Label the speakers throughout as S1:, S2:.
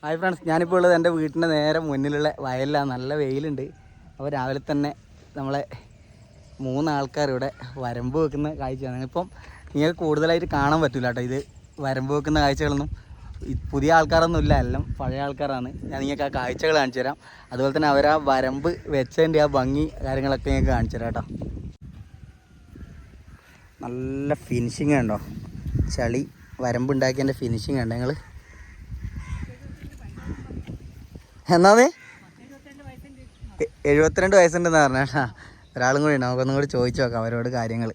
S1: Hi friends, ഞാനിപ്പോൾ ഉള്ളത് എൻ്റെ വീട്ടിൻ്റെ നേരെ മുന്നിലുള്ള വയലിലാണ്. നല്ല വെയിലുണ്ട്. അപ്പോൾ രാവിലെ തന്നെ നമ്മളെ 3 ആൾക്കാർ ഇവിടെ വരമ്പ് വെക്കുന്ന കാഴ്ചയാണ്. ഇപ്പം നിങ്ങൾക്ക് കൂടുതലായിട്ട് കാണാൻ പറ്റില്ല കേട്ടോ. ഇത് വരമ്പ് വെക്കുന്ന കാഴ്ചകളൊന്നും പുതിയ ആൾക്കാരൊന്നും ഇല്ല, എല്ലാം പഴയ ആൾക്കാരാണ്. ഞാൻ നിങ്ങൾക്ക് ആ കാഴ്ചകൾ കാണിച്ചു തരാം. അതുപോലെ തന്നെ അവർ ആ വരമ്പ് വെച്ചതിൻ്റെ ആ ഭംഗി കാര്യങ്ങളൊക്കെ നിങ്ങൾക്ക് കാണിച്ചു തരാം കേട്ടോ. നല്ല ഫിനിഷിങ് ഉണ്ടോ, ചളി വരമ്പ് ഉണ്ടാക്കിയതിൻ്റെ ഫിനിഷിങ് ഉണ്ട്. നിങ്ങൾ എന്നാന്ന് 72 വയസ്സുണ്ടെന്ന് പറഞ്ഞ കേട്ടാ. ഒരാളും കൂടി ഉണ്ട്, നമുക്കൊന്നും കൂടി ചോദിച്ചു നോക്കാം അവരോട് കാര്യങ്ങൾ.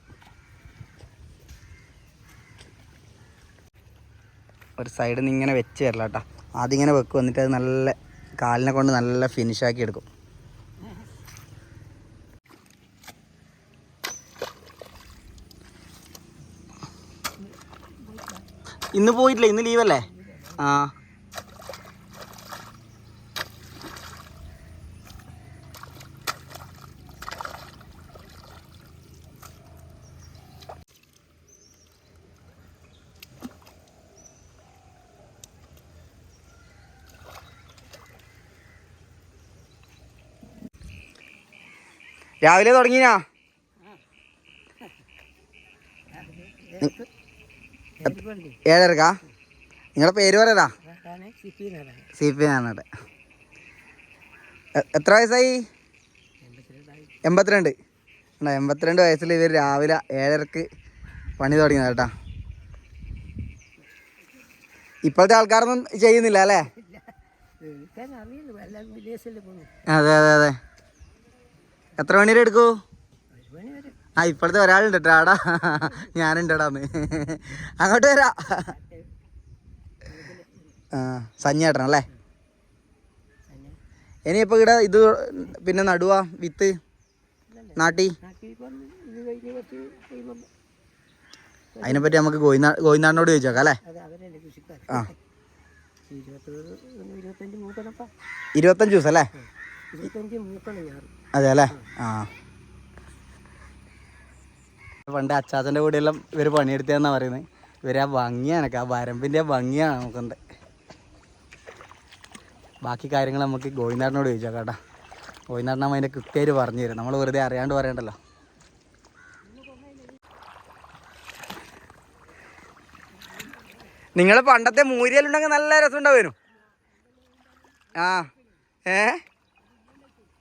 S1: ഒരു സൈഡിൽ നിന്ന് ഇങ്ങനെ വെച്ച് തരില്ല കേട്ടോ. ആദ്യം ഇങ്ങനെ വെക്കും, എന്നിട്ട് അത് നല്ല കാലിനെ കൊണ്ട് നല്ല ഫിനിഷാക്കി എടുക്കും. ഇന്ന് പോയിട്ടില്ല, ഇന്ന് ലീവല്ലേ? ആ രാവിലെ തുടങ്ങിനാ? 7:30? നിങ്ങളുടെ പേര് പറയലാ? CP എന്നാണ്. എത്ര വയസ്സായി? 82. 82 വയസ്സിൽ ഇവർ രാവിലെ 7:30 പണി തുടങ്ങിയത് കേട്ടാ. ഇപ്പോഴത്തെ ആൾക്കാരൊന്നും ചെയ്യുന്നില്ല അല്ലേ? അതെ അതെ അതെ. എത്ര മണി വരെ എടുക്കൂ? ആ, ഇപ്പോഴത്തെ ഒരാളുണ്ട് കേട്ടോ ആടാ. ഞാനുണ്ടടാന്ന്. അങ്ങോട്ട് വരാ. ആ, സഞ്ഞേട്ടനല്ലേ? ഇനിയിപ്പോൾ ഇവിടെ ഇത് പിന്നെ നടുവാ വിത്ത് നാട്ടി? അതിനെപ്പറ്റി നമുക്ക് ഗോവിന്ദാടിനോട് ചോദിച്ചോക്കാം അല്ലേ? ആ, 25 ദിവസം അല്ലേ? അതെ അല്ലേ? ആ, പണ്ട് അച്ചാച്ചൻ്റെ കൂടെയെല്ലാം ഇവർ പണിയെടുത്തതെന്നാണ് പറയുന്നത്. ഇവർ ആ ഭംഗിയാണൊക്കെ, ആ വരമ്പിൻ്റെ ഭംഗിയാണ് നമുക്കുണ്ട്. ബാക്കി കാര്യങ്ങൾ നമുക്ക് ഗോവിന്ദാടിനോട് ചോദിച്ചാൽ കേട്ടോ. ഗോവിന്ദാടിനാകുമ്പോൾ അതിൻ്റെ കൃത്യമായിട്ട് പറഞ്ഞു തരും, നമ്മൾ വെറുതെ അറിയാണ്ട് പറയണ്ടല്ലോ. നിങ്ങൾ പണ്ടത്തെ മൂരിയലുണ്ടെങ്കിൽ നല്ല രസം ഉണ്ടാവും. ആ,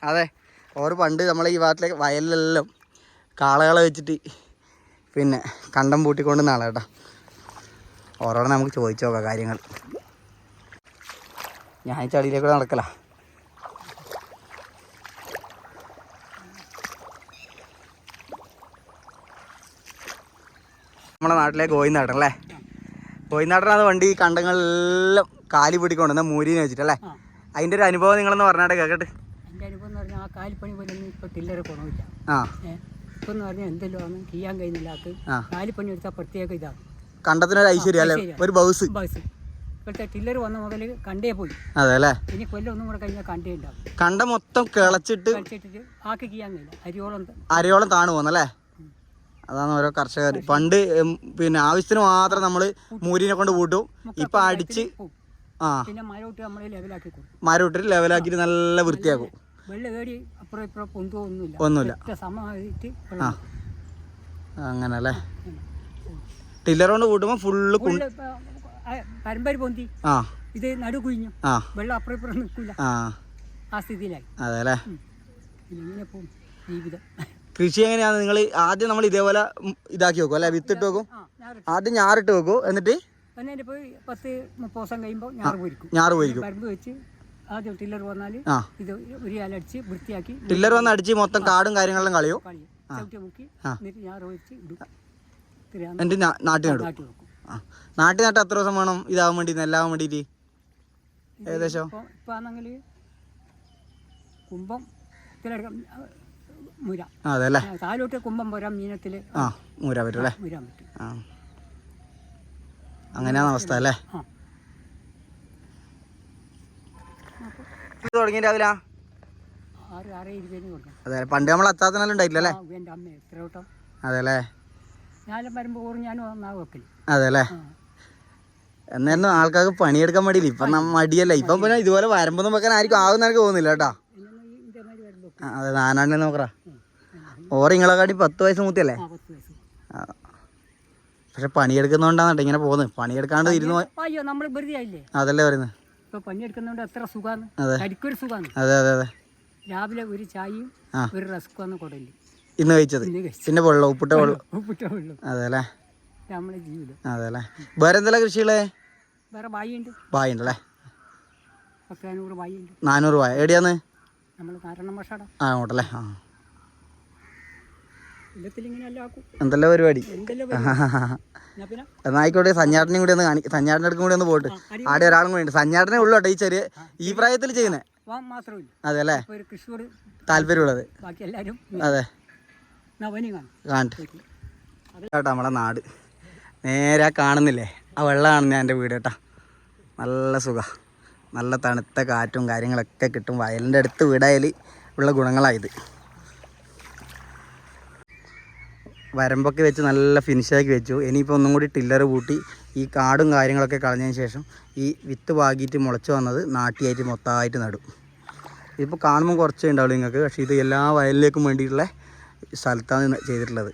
S1: അതെ. ഓർ പണ്ട് നമ്മളെ ഈ ഭാഗത്തിലേക്ക് വയലിലെല്ലാം കാളകളെ വെച്ചിട്ട് പിന്നെ കണ്ടം പൂട്ടിക്കൊണ്ട് നാളെ കേട്ടോ. ഓരോടെ നമുക്ക് ചോദിച്ചു നോക്കാം കാര്യങ്ങൾ. ഞാൻ ഈ ചളിയിലേക്കൂടെ നടക്കല. നമ്മുടെ നാട്ടിലെ ഗോവിന്ദാടൻ അല്ലേ? ഗോവിന്ദാടനാണ് വണ്ടി ഈ കണ്ടങ്ങളെല്ലാം കാലി പിടിക്കൊണ്ട് എന്നാൽ മൂരിനെ വെച്ചിട്ടല്ലേ? അതിൻ്റെ ഒരു അനുഭവം നിങ്ങളെന്ന് പറഞ്ഞാട്ടെ കേൾക്കട്ടെ.
S2: എൻ്റെ അനുഭവം എന്ന് പറഞ്ഞാൽ ആ കാലിപ്പണി പോലെ ഇപ്പോൾ ടില്ലർ കുറവില്ല.
S1: ആ,
S2: ഇപ്പം എന്ന് പറഞ്ഞാൽ എന്തെല്ലോ ആണ് ചെയ്യാൻ കഴിയുന്നില്ല. കാലിപ്പണി എടുത്താൽ പ്രത്യേക ഇതാണ്.
S1: കണ്ടത്തിനൊരു ഐശ്വര്യം അല്ലേ? ഒരു ബൗസ്.
S2: ഇപ്പോഴത്തെ ടില്ലർ വന്ന മുതൽ കണ്ടേ പോയി.
S1: അതെ അല്ലേ?
S2: ഇനി കൊല്ലം ഒന്നും കൂടെ കഴിഞ്ഞാൽ കണ്ടേ ഉണ്ടാവും.
S1: കണ്ട മൊത്തം കിളച്ചിട്ട്
S2: ആക്കി ചെയ്യാൻ കഴിയില്ല.
S1: അരിയോളം താണു പോകുന്നല്ലേ? അതാണ് ഓരോ കർഷകർ. പണ്ട് പിന്നെ ആവശ്യത്തിന് മാത്രം നമ്മൾ മൂരിനെ കൊണ്ട് കൂട്ടും. ഇപ്പം അടിച്ച്
S2: പിന്നെ മരോട്ട് നമ്മൾ ലെവലാക്കി കൊടുക്കും.
S1: മരോട്ടിട്ട് ലെവലാക്കിയിട്ട് നല്ല വൃത്തിയാക്കും.
S2: വെള്ളം ഏടി അപ്പുറം ഇപ്പുറം
S1: ഒന്നുമില്ല.
S2: സമമായിട്ട്
S1: അങ്ങനെ അല്ലേ? ടില്ലർ കൊണ്ട് കൂട്ടുമ്പോൾ ഫുള്ള്
S2: പരമ്പര പൊന്തി ഇത് നടു കുഴിഞ്ഞു, വെള്ളം അപ്പുറം ഇപ്പുറം നിൽക്കില്ല. ആ സ്ഥിതിയിലായി.
S1: അതെ അല്ലേ?
S2: ഇങ്ങനെ പോകും ജീവിതം.
S1: കൃഷി എങ്ങനെയാണ്? നിങ്ങൾ ആദ്യം നമ്മൾ ഇതേപോലെ ഇതാക്കി വെക്കും അല്ലെ? വിത്തിട്ട് വെക്കും. ആദ്യം ഞാറിട്ട് വെക്കും, എന്നിട്ട്
S2: 10-30 ദിവസം കഴിയുമ്പോൾ ഞാറ് പോയിരിക്കും. പരമ്പ് വെച്ച് ആദ്യം ടില്ലർ വന്നാൽ ഇത് ഒരു അലടിച്ച് വൃത്തിയാക്കി.
S1: ടില്ലർ വന്ന് അടിച്ച് മൊത്തം കാടും കാര്യങ്ങളെല്ലാം കളയും.
S2: ചവിട്ടി മുക്കി എന്നിട്ട് ഞാറ് വെച്ച് ഇടും.
S1: എന്നിട്ട് നാട്ടിൽ നടും. നാട്ടിൽ നട്ട് എത്ര ദിവസം വേണം ഇതാവാൻ വേണ്ടി, നെല്ലാവാൻ വേണ്ടിയിട്ട്? ഏകദേശം
S2: ഇപ്പം ആണെങ്കിൽ കുംഭം മുര.
S1: അതെ അല്ലേ?
S2: താലോട്ട് കുംഭം പോരാ മീനത്തിൽ
S1: മൂരാൻ പറ്റും അല്ലേ?
S2: മുരാൻ പറ്റും.
S1: അങ്ങനെയാണ് അവസ്ഥ അല്ലേ? തുടങ്ങി രാവിലെ
S2: 6:20 കൊടുക്കാം.
S1: അതെ, പണ്ട് നമ്മൾ അച്ചാത്തനെല്ലാം ഉണ്ടായിട്ടില്ല അല്ലേ?
S2: എൻ്റെ അമ്മ എത്ര വട്ടം.
S1: അതെ അല്ലേ?
S2: ഞാനും വരുമ്പോൾ ഞാനും വെക്കല്.
S1: അതെ അല്ലേ? എന്നായിരുന്നു ആൾക്കാർക്ക് പണിയെടുക്കാൻ മടിയില്ല. ഇപ്പം മടിയല്ല. ഇപ്പം പിന്നെ ഇതുപോലെ വരമ്പൊന്നും വെക്കാൻ ആർക്കും ആകുന്ന എനിക്ക് തോന്നുന്നില്ല കേട്ടോ. അതെ, നാനാണ്ടെ നോക്കറാ. ഓറ് ഇങ്ങളെക്കാട്ടി 10 വയസ്സ് മൂത്തിയല്ലേ? പക്ഷെ പണിയെടുക്കുന്നോണ്ടാണ് കേട്ടോ ഇങ്ങനെ പോകുന്നത്. പണിയെടുക്കാണ്ട് ഇരുന്ന് അതല്ലേ പറയുന്നത്.
S2: പണിയെടുക്കുന്നോണ്ട് എത്ര സുഖാണ്. സുഖാണ്.
S1: അതെ അതെ അതെ.
S2: രാവിലെ ഒരു ചായയും ഒരു റസ്കും കൊടല്
S1: ഇന്ന് കഴിച്ചത്. പിന്നെ വെള്ളം, ഉപ്പിട്ട വെള്ളം. അതെ അല്ലേ,
S2: നമ്മളെ ജീവിതം.
S1: അതെ അല്ലേ. വേറെ എന്തെല്ലാം കൃഷികളെ?
S2: വേറെ ബായിയുണ്ട്.
S1: ബായുണ്ടല്ലേ?
S2: 400 ബായിയുണ്ട്.
S1: 400 ബായ എവിടെയാന്ന്?
S2: നമ്മൾ നാരായണ
S1: ആ അങ്ങോട്ടല്ലേ. ആ
S2: എന്തെല്ലാം
S1: പരിപാടി. എന്നായിക്കോട്ടെ, സഞ്ഞാട്ടിനെയും കൂടി ഒന്ന് സഞ്ഞാട്ടിൻ്റെ അടുക്കും കൂടി ഒന്ന് പോട്ട്. ആടെ ഒരാളും കൂടി ഉണ്ട്. സഞ്ഞാട്ടിനെ ഉള്ളു കേട്ടോ ഈ ചെറിയ ഈ പ്രായത്തിൽ ചെയ്യുന്നത്. അതെ അല്ലേ, താല്പര്യമുള്ളത്. അതെ കാണിട്ട് കേട്ടോ നമ്മളെ നാട്. നേരെ കാണുന്നില്ലേ ആ വെള്ളം കാണുന്ന എൻ്റെ വീട് കേട്ടോ. നല്ല സുഖം, നല്ല തണുത്ത കാറ്റും കാര്യങ്ങളൊക്കെ കിട്ടും. വയലിൻ്റെ അടുത്ത് വീടായാൽ ഉള്ള ഗുണങ്ങളായത്. വരമ്പൊക്കെ വെച്ച് നല്ല ഫിനിഷാക്കി വെച്ചു. ഇനിയിപ്പോൾ ഒന്നും കൂടി ടില്ലർ കൂട്ടി ഈ കാടും കാര്യങ്ങളൊക്കെ കളഞ്ഞതിന് ശേഷം ഈ വിത്ത് പാകിയിട്ട് മുളച്ച് വന്നത് നാട്ടിയായിട്ട് മൊത്തമായിട്ട് നടും. ഇതിപ്പോൾ കാണുമ്പോൾ കുറച്ചേ ഉണ്ടാവുള്ളൂ നിങ്ങൾക്ക്, പക്ഷേ ഇത് എല്ലാ വയലിലേക്കും വേണ്ടിയിട്ടുള്ള സ്ഥലത്താണ് ചെയ്തിട്ടുള്ളത്.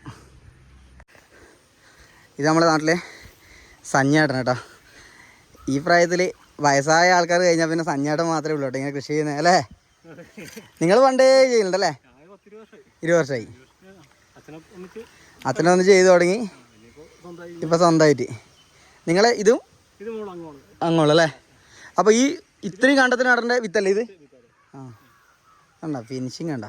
S1: ഇത് നമ്മുടെ നാട്ടിലെ സഞ്ഞാട്ടൻ കേട്ടോ. ഈ പ്രായത്തിൽ വയസ്സായ ആൾക്കാർ കഴിഞ്ഞാൽ പിന്നെ സഞ്ഞാട്ടം മാത്രമേ ഉള്ളൂ കേട്ടോ ഇങ്ങനെ കൃഷി ചെയ്യുന്നത് അല്ലേ? നിങ്ങൾ പണ്ടേ ചെയ്യുന്നുണ്ടല്ലേ? 20 വർഷമായി. അച്ഛനൊന്ന് ചെയ്തു തുടങ്ങി, ഇപ്പം സ്വന്തമായിട്ട്. നിങ്ങളെ ഇതും അങ്ങോളല്ലേ? അപ്പോൾ ഈ ഇത്രയും കണ്ടത്തിന് നടേണ്ട വിത്തല്ലേ ഇത്? ആ കണ്ട ഫിനിഷിങ് കണ്ട.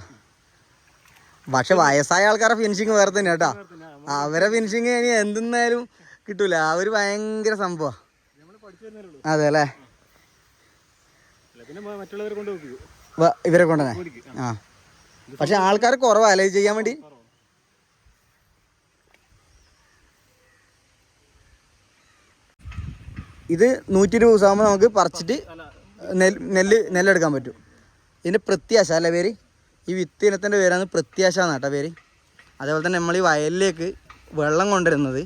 S1: പക്ഷെ വയസ്സായ ആൾക്കാരുടെ ഫിനിഷിങ് വേറെ തന്നെ കേട്ടോ. അവരെ ഫിനിഷിങ് ഇനി എന്തെന്നായാലും കിട്ടൂല. അവർ ഭയങ്കര സംഭവം. അതെ അല്ലേ, ഇവരെ കൊണ്ടുതന്നെ. ആ പക്ഷെ ആൾക്കാർ കുറവല്ലേ ചെയ്യാൻ വേണ്ടി. ഇത് 120 ദിവസമാകുമ്പോൾ നമുക്ക് പറിച്ചിട്ട് നെല്ലെടുക്കാൻ പറ്റും. ഇതിൻ്റെ പ്രത്യാശ അല്ലേ പേര്? ഈ വിത്ത് ഇനത്തിൻ്റെ പേരാണ് പ്രത്യാശ എന്നാണ് കേട്ടോ പേര്. അതേപോലെ തന്നെ നമ്മൾ ഈ വയലിലേക്ക് വെള്ളം കൊണ്ടുവരുന്നത്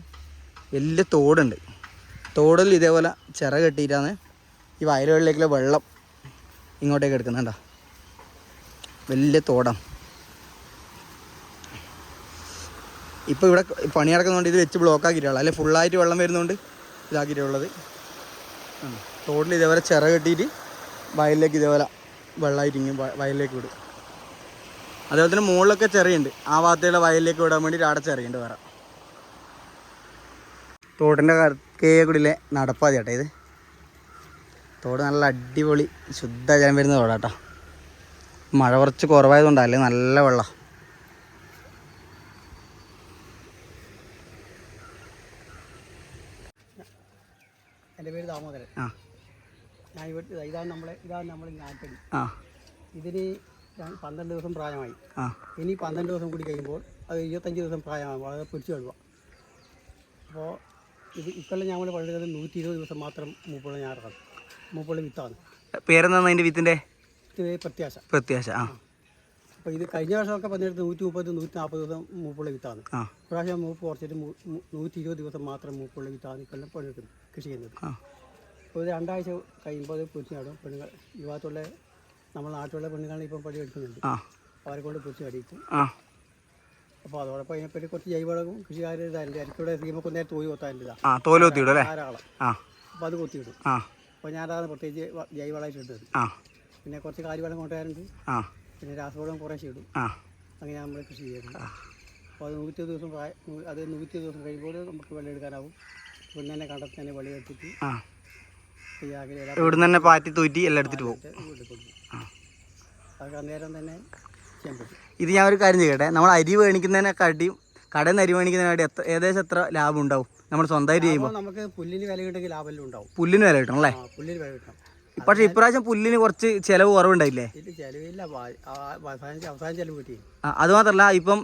S1: വലിയ തോടുണ്ട്. തോടിൽ ഇതേപോലെ ചിറ കെട്ടിയിട്ടാണ് ഈ വയലുകളിലേക്കുള്ള വെള്ളം ഇങ്ങോട്ടേക്ക് എടുക്കുന്നുണ്ടോ. വലിയ തോടാണ്. ഇപ്പോൾ ഇവിടെ പണി നടക്കുന്നതുകൊണ്ട് ഇത് വെച്ച് ബ്ലോക്ക് ആക്കിയിട്ടുള്ളത്, അല്ലെങ്കിൽ ഫുള്ളായിട്ട് വെള്ളം വരുന്നതുകൊണ്ട് ഇതാക്കിയിട്ടുള്ളത്. തോട്ടിൽ ഇതേപോലെ ചിറ കെട്ടിയിട്ട് വയലിലേക്ക് ഇതേപോലെ വെള്ളമായിട്ട് ഇങ്ങനെ വയലിലേക്ക് വിടും. അതേപോലെ തന്നെ മുകളിലൊക്കെ ചെറിയുണ്ട്, ആ ഭാഗത്തുള്ള വയലിലേക്ക് വിടാൻ വേണ്ടി ആടെ ചെറിയുണ്ട് വേറെ. തോടിൻ്റെ കേക്കുടിലെ നടപ്പാതി കേട്ടോ ഇത്. തോട് നല്ല അടിപൊളി ശുദ്ധജലം വരുന്ന തോടാട്ടോ. മഴ കുറച്ച് കുറവായതുകൊണ്ടല്ലേ നല്ല വെള്ളം.
S2: എൻ്റെ പേര് ദാമോദരൻ.
S1: ആ
S2: ഞാൻ ഇവിടെ ഇതാണ് നമ്മൾ ഞാറ്റടി. ഇതിന് 12 ദിവസം പ്രായമായി. ഇനി 12 ദിവസം കൂടി കഴിയുമ്പോൾ അത് 25 ദിവസം പ്രായമാകുമ്പോൾ അത് പിടിച്ചു കഴുകുക. അപ്പോൾ ഇത് ഇക്കൊല്ലം ഞങ്ങൾ പണിത് 120 ദിവസം മാത്രം മൂപ്പുള്ള ഞാറാണ്, മൂപ്പുള്ള വിത്താണ്.
S1: പേരെന്താണ് അതിൻ്റെ വിത്തിൻ്റെ?
S2: പ്രത്യാശ. അപ്പോൾ ഇത് കഴിഞ്ഞ വർഷമൊക്കെ പണിയെടുത്ത് 130 140 ദിവസം മൂപ്പുള്ള വിത്താണ്. പ്രാവശ്യം മൂപ്പ് കുറച്ചിട്ട് 120 ദിവസം മാത്രം മൂപ്പുള്ള വിത്താണ് ഇക്കൊല്ലം പണിയെടുക്കുന്നത്, കൃഷി ചെയ്യുന്നത്. അപ്പോൾ ഇത് 2 ആഴ്ച കഴിയുമ്പോൾ അത് പൊരിച്ച് നടും. പെണ്ണുങ്ങൾ ഈ ഭാഗത്തുള്ള നമ്മുടെ നാട്ടിലുള്ള പെണ്ണുങ്ങളാണ് ഇപ്പം പണി എടുക്കുന്നുണ്ട്, അവരെ കൊണ്ട് പൊരിച്ച് നടിക്കും. അപ്പോൾ അതോടൊപ്പം അതിനെപ്പറ്റി കുറച്ച് ജൈവവളവും കൃഷിക്കാർ ഇതായിട്ട് എനിക്കിവിടെ സീമൊക്കെ നേരെ തോല് കൊത്താനുള്ളതാണ്, ധാരാളം. അപ്പോൾ അത് കൊത്തിയിടും. അപ്പോൾ ഞാനതാണ് പ്രത്യേകിച്ച് ജൈവവളമായിട്ട് ഇട്ടത്. പിന്നെ കുറച്ച് കാലിവളം കൊണ്ടുവരാറുണ്ട്, പിന്നെ രാസവളം കുറേശ്ശെ ഇടും. അങ്ങനെ നമ്മൾ കൃഷി ചെയ്യുന്നുണ്ട്. അപ്പോൾ അത് 120 ദിവസം അത് 120 ദിവസം കഴിയുമ്പോൾ നമുക്ക് വെള്ളം എടുക്കാനാവും. പിന്നെ തന്നെ കണ്ടത്തിൽ തന്നെ വെള്ളം എടുത്തിട്ട്
S1: ഇവിടെ തന്നെ പാറ്റി തൂറ്റി എല്ലാം എടുത്തിട്ട് പോകും.
S2: അതൊക്കെ അന്നേരം തന്നെ ചെയ്യാൻ പറ്റും.
S1: ഇത് ഞാൻ ഒരു കാര്യം ചെയ്യട്ടെ, നമ്മൾ അരി മേടിക്കുന്നതിനെക്കാട്ടിയും കടയിൽ നിന്ന് അരി മേടിക്കുന്നതിനായിട്ട് ഏകദേശം എത്ര ലാഭം ഉണ്ടാവും നമ്മൾ സ്വന്തമായിട്ട് ചെയ്യുമ്പോൾ?
S2: നമുക്ക് പുല്ലിന് വില കിട്ടുമെങ്കിൽ ലാഭം ഉണ്ടാവും.
S1: പുല്ലിന് വില കിട്ടണം അല്ലേ?
S2: പുല്ലിന് വില കിട്ടണം.
S1: പക്ഷെ ഇപ്രാവശ്യം പുല്ലിന് കുറച്ച് ചിലവ് കുറവുണ്ടായില്ലേ?
S2: ചിലവില്ല, അവസാനം ചിലവ് കിട്ടി.
S1: അത് മാത്രമല്ല, ഇപ്പം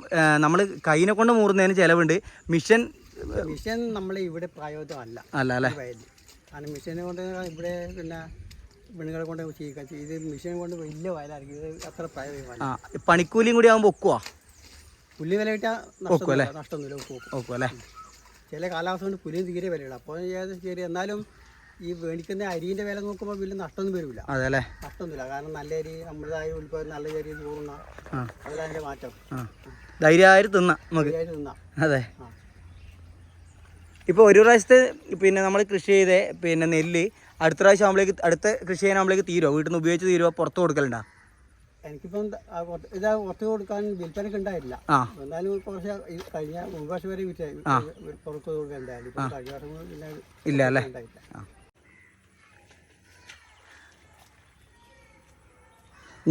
S1: നമ്മൾ കൈനെ കൊണ്ട് മൂറുന്നതിന് ചിലവുണ്ട്. മിഷൻ
S2: നമ്മൾ ഇവിടെ പ്രായോഗികമല്ല
S1: അല്ലേ?
S2: കാരണം മിഷനെ കൊണ്ട് ഇവിടെ പിന്നെ പെണ്ണുങ്ങളെ കൊണ്ട് ചെയ്യിക്കാൻ ഇത് മിഷീൻ കൊണ്ട് വലിയ വയലായിരിക്കും. ഇത് അത്ര പ്രായോഗികമല്ല.
S1: പണിക്കൂലിയും കൂടി ആകുമ്പോൾ ഒക്കുവാ?
S2: പുല്ല് വില കിട്ടാൽ നഷ്ടമൊന്നുമില്ല, ഒക്കും അല്ലേ? ചില കാലാവസ്ഥ കൊണ്ട് പുല്ലിന് തീരെ വിലയില്ല. അപ്പോൾ ശരി, എന്നാലും ഈ മേടിക്കുന്ന അരിന്റെ വില നോക്കുമ്പോൾ വലിയ നഷ്ടമൊന്നും വരില്ല.
S1: അതെ അല്ലേ?
S2: നഷ്ടമൊന്നുമില്ല. കാരണം നല്ല അരി നമ്മുടേതായ ഉൽപ്പാദനം നല്ല അരി തോന്നുന്ന അതിലതിന്റെ മാറ്റം.
S1: ധൈര്യമായിട്ട് തിന്നാം നമുക്ക്.
S2: തിന്നാം.
S1: അതെ. ഇപ്പോൾ ഒരു പ്രാവശ്യത്തെ പിന്നെ നമ്മൾ കൃഷി ചെയ്ത പിന്നെ നെല്ല് അടുത്ത പ്രാവശ്യം ആകുമ്പോഴേക്ക് അടുത്ത കൃഷി ചെയ്യാനാകുമ്പോഴേക്ക് തീരുമോ? വീട്ടിൽ നിന്ന് ഉപയോഗിച്ച് തീരുമോ? പുറത്ത് കൊടുക്കലുണ്ടോ?
S2: എനിക്കിപ്പം ഇതാ പുറത്ത് കൊടുക്കാൻ വിൽപ്പനക്ക് ഉണ്ടായിട്ടില്ല. എന്നാലും കുറച്ച് കഴിഞ്ഞ മുൻവർഷം വരെ പുറത്ത് കൊടുക്കാൻ ഉണ്ടായില്ല. ഇപ്പം കഴിഞ്ഞ വർഷം പിന്നെ
S1: ഇല്ല അല്ലേ?
S2: ഉണ്ടായില്ല.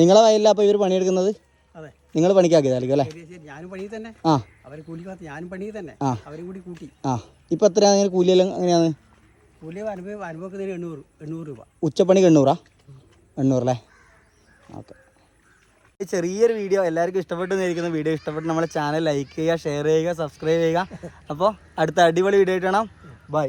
S1: നിങ്ങളെ വയലില്ല അപ്പോൾ ഇവർ പണിയെടുക്കുന്നത്?
S2: അതെ.
S1: നിങ്ങൾ പണിക്കാക്കിയതായിരിക്കും അല്ലേ?
S2: ഞാനും പണി തന്നെ. അവരെ കൂലി കാത്ത് ഞാനും പണി തന്നെ. അവരും കൂടി കൂട്ടി.
S1: ഇപ്പം എത്രയാണ് നിങ്ങൾ കൂലിയെല്ലാം എങ്ങനെയാണ്?
S2: കൂലി അനുഭവത്തിന് 800 രൂപ.
S1: ഉച്ചപ്പണിക്ക് 800? 800 അല്ലേ? ഓക്കെ. ചെറിയൊരു വീഡിയോ എല്ലാവർക്കും ഇഷ്ടപ്പെട്ടു എന്നിരിക്കുന്ന വീഡിയോ ഇഷ്ടപ്പെട്ട് നമ്മളെ ചാനൽ ലൈക്ക് ചെയ്യുക, ഷെയർ ചെയ്യുക, സബ്സ്ക്രൈബ് ചെയ്യുക. അപ്പോൾ അടുത്ത അടിപൊളി വീഡിയോ ആയിട്ട് കാണാം. ബൈ.